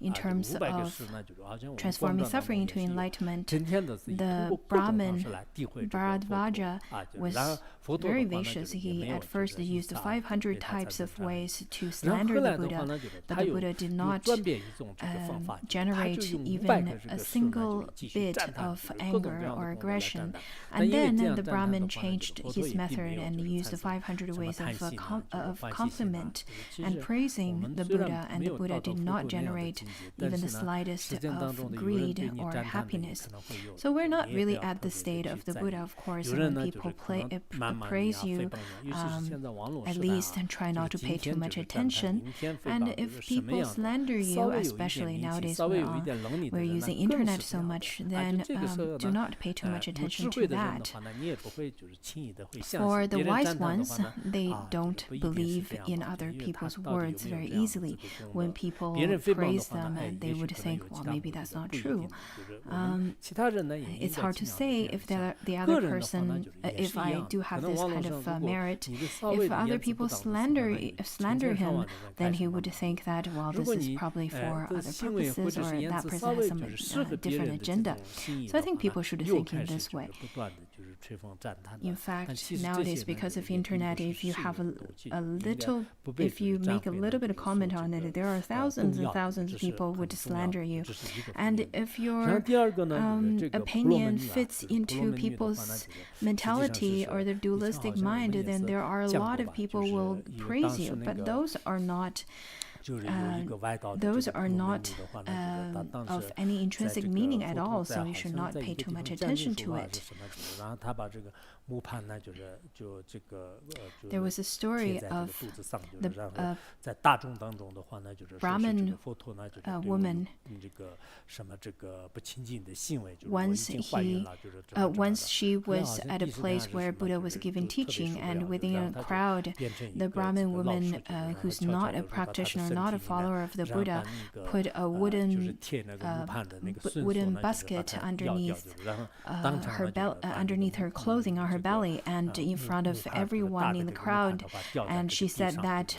in terms 500个 of 世呢，就是好像我们 transforming 光照当中 suffering 也 into 是有 enlightenment, 今天的是以通 the 过各种方 Brahmin 式来诋毁这个佛陀 Bharadvaja 就是 was 然而佛陀 very 的话呢，就 vicious. 是也 He 没有 at 这 first 个 used 杀对 500他才 types 能 of 传染 ways to 然后 slander 后 the 来的话 Buddha, 呢，就是 but 他 the 有 Buddha did 有 not 转变一种这个方法，就是他 generate 就用500 even 个这 a 个事呢，就 single 是继续 bit 赞叹， of 就是各种 or aggression. And then the Brahmin changed his method and used the 500 ways of compliment and praising the Buddha, and the Buddha did not generate even the slightest of greed or happiness. So we're not really at the state of the Buddha, of course. When people praise you, at least try not to pay too much attention. And if people slander you, especially nowadays we're using internet so much, then do not pay too much attention to that. For the wise ones, they don't believe in other people's words very easily. When people praise them, they would think, well, maybe that's not true. It's hard to say if the other person, if I do have this kind of merit, if other people slander him, then he would think that, well, this is probably for other purposes, or that person has some different agenda. So I think people should think in this way. In fact, nowadays, because of internet, if you have if you make a little bit of comment on it, there are thousands and thousands of people would slander you. And if your opinion fits into people's mentality or their dualistic mind, then there are a lot of people will praise you. But those are not of any intrinsic meaning at all, so you should not pay too much attention to it. There was a story of the Brahmin woman. Once she was at a place where Buddha was giving teaching, and within a crowd, the Brahmin woman, who's not a practitioner, not a follower of the Buddha, put a wooden basket underneath her clothing on her belly, and in front of everyone in the crowd, and she said that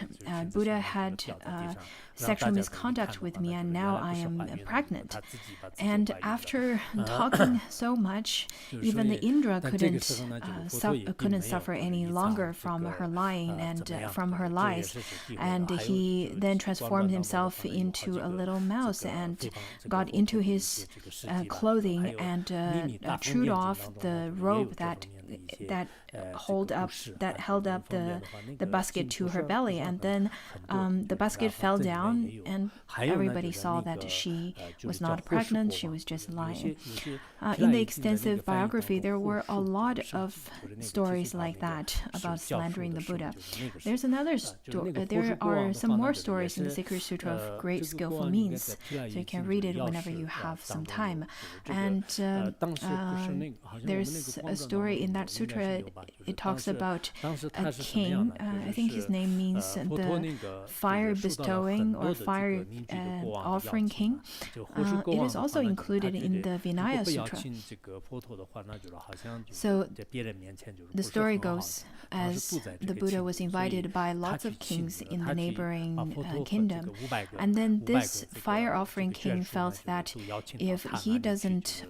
Buddha had sexual misconduct with me, and now I am pregnant. And after talking so much, even the Indra couldn't suffer any longer from her lying and from her lies. And he then transformed himself into a little mouse and got into his clothing and chewed off the rope that held up the basket to her belly, and then the basket fell down, and everybody saw that she was not pregnant, she was just lying. In the extensive biography, there were a lot of stories like that about slandering the Buddha. There are some more stories in the Sacred Sutra of Great Skillful Means, so you can read it whenever you have some time. And there's a story in that sutra. It talks about a king. I think his name means the fire bestowing or fire offering king. It is also included in the Vinaya Sutra. So the story goes, as the Buddha was invited by lots of kings in the neighboring kingdom, and then this fire offering king felt that if he doesn't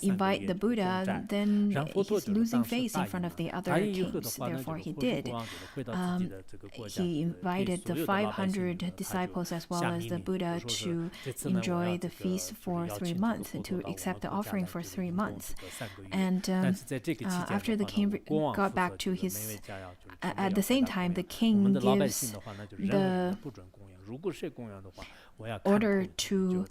invite the Buddha, then he's losing face in front of the other kings. Therefore, he did. He invited the 500 disciples as well as the Buddha to enjoy the feast for 3 months, to accept the offering for 3 months. And after the king got back to his... at the same time, the king gives the order to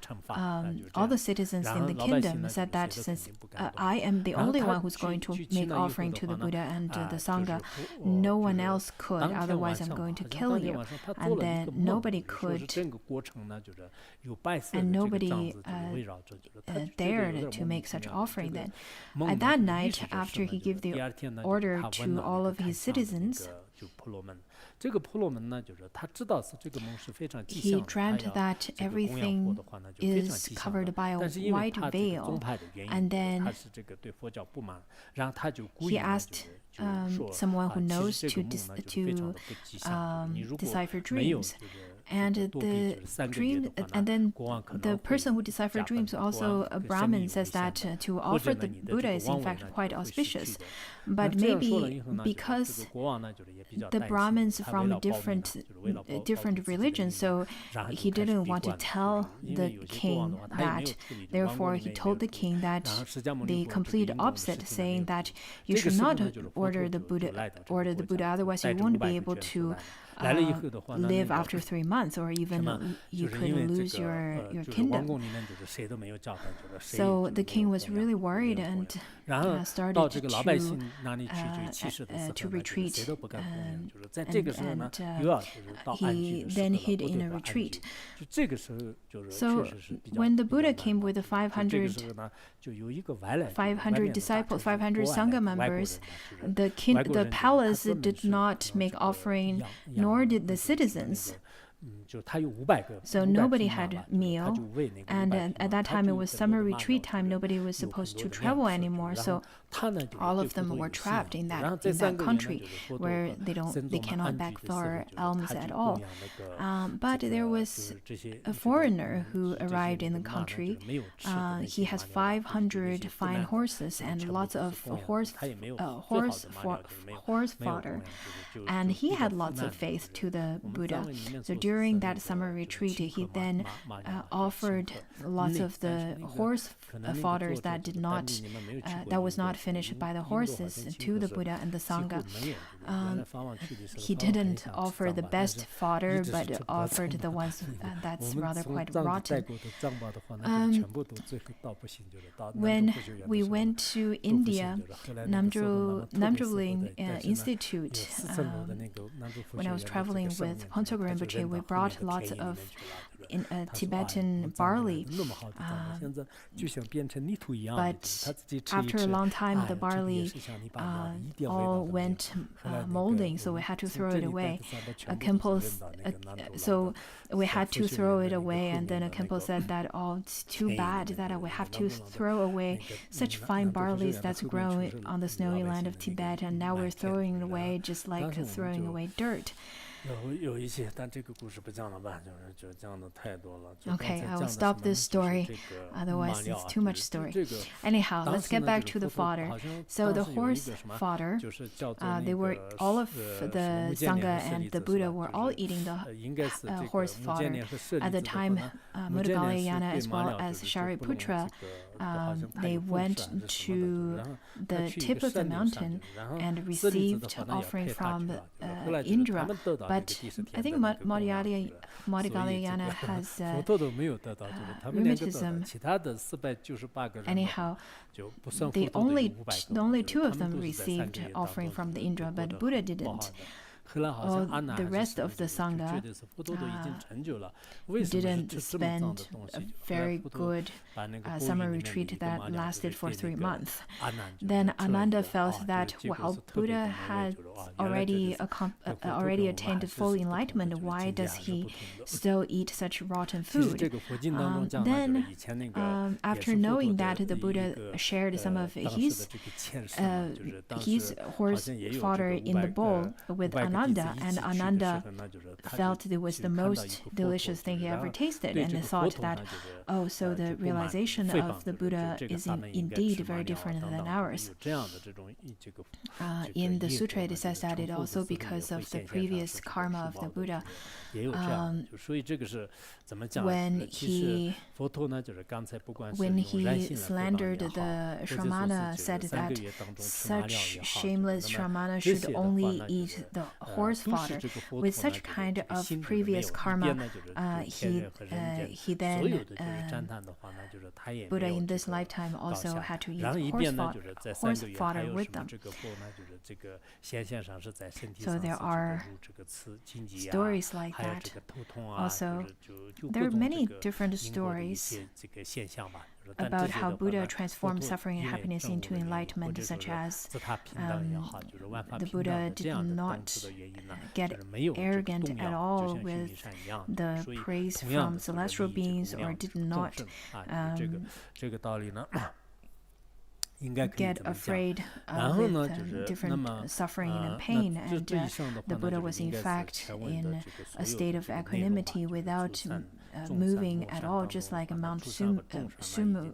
all the citizens in the kingdom, said that since I am the only one who's going to make offering to the Buddha and the Sangha, no one else could, otherwise I'm going to kill you. And then nobody could, and nobody dared to make such offering then. At that night, after he gave the order to all of his citizens, he dreamt that everything is covered by a white veil, and then he asked someone who knows to decipher dreams. And the dream, and then the person who deciphered dreams, also a Brahmin, says that to offer the Buddha is in fact quite auspicious. But maybe because the Brahmins from different religions, so he didn't want to tell the king that. Therefore, he told the king that the complete opposite, saying that you should not order the Buddha, otherwise you won't be able to live after 3 months, or even you could lose your kingdom. So the king was really worried and started to retreat, and he then hid in a retreat. So when the Buddha came with the 500 disciples, 500 Sangha members, the palace did not make offering, nor did the citizens. So nobody had meal, and at that time it was summer retreat time. Nobody was supposed to travel anymore, so all of them were trapped in that country where they cannot beg for alms at all. But there was a foreigner who arrived in the country. He has 500 fine horses and lots of horse fodder, and he had lots of faith to the Buddha. So during that summer retreat, he then offered lots of the horse fodders that was not finished by the horses to the Buddha and the Sangha. He didn't offer the best fodder, but offered the ones that's rather quite rotten. When we went to India, Namdrolling Institute, when I was traveling with Pontsog Rinpoche, we brought lots of Tibetan barley, but after a long time the barley all went molding, so we had to throw it away. So we had to throw it away, and then Kenpo said that, oh, it's too bad that we have to throw away such fine barley that's grown on the snowy land of Tibet, and now we're throwing it away just like throwing away dirt. Okay, I will stop this story, otherwise it's too much story. Anyhow, let's get back to the fodder. So the horse fodder, they were all of the Sangha and the Buddha were all eating the horse fodder. At the time, Muddagalayana as well as Shariputra, they went to the tip of the mountain and received offering from Indra. But I think Muddagalayana has rheumatism. Anyhow, the only two of them received offering from the Indra, but Buddha didn't. The rest of the Sangha didn't spend a very good summer retreat that lasted for 3 months. Then Ananda felt that, well, Buddha had already attained full enlightenment. Why does he still eat such rotten food? Then, after knowing that the Buddha shared some of his horse fodder in the bowl with Ananda, and Ananda felt it was the most delicious thing he ever tasted, and thought that, oh, so the realization of the Buddha is indeed very different than ours. In the sutra it says that it also because of the previous karma of the Buddha. When he slandered the Shramana, said that such shameless Shramana should only eat the horse fodder. With such kind of previous karma, he then Buddha in this lifetime also had to eat horse fodder with them. So there are stories like that. Also, there are many different stories about how Buddha transformed suffering and happiness into enlightenment, such as the Buddha did not get arrogant at all with the praise from celestial beings, or did not get afraid with different suffering and pain, and the Buddha was in fact in a state of equanimity without moving at all, just like Mount Sumu.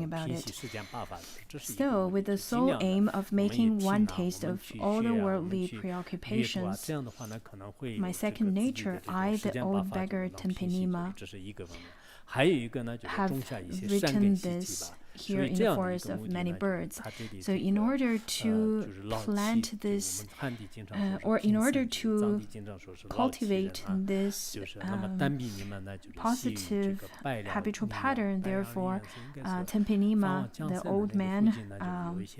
talking about it. Still, with the sole aim of making one taste of all the worldly preoccupations, my second nature, I, the old beggar Tenpe Nyima, have written this here in the forest of many birds. So in order to plant this, or in order to cultivate this positive habitual pattern, therefore, Tenpe Nyima, the old man,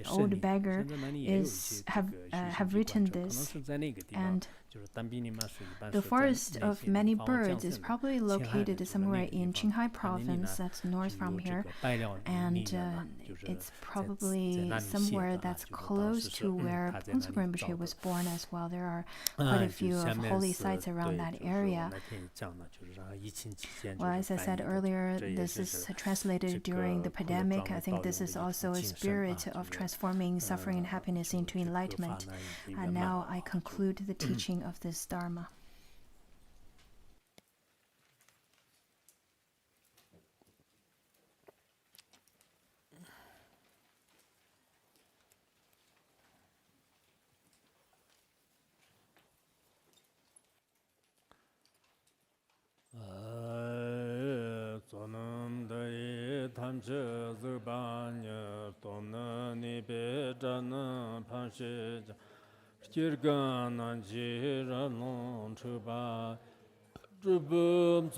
old beggar, have written this. And the forest of many birds is probably located somewhere in Qinghai province, that's north from here, and it's probably somewhere that's close to where Bonzo Rinpoche was born as well. There are quite a few holy sites around that area. Well, as I said earlier, this is translated during the pandemic. I think this is also a spirit of transforming suffering and happiness into enlightenment. And now I conclude the teaching of this Dharma. Jubum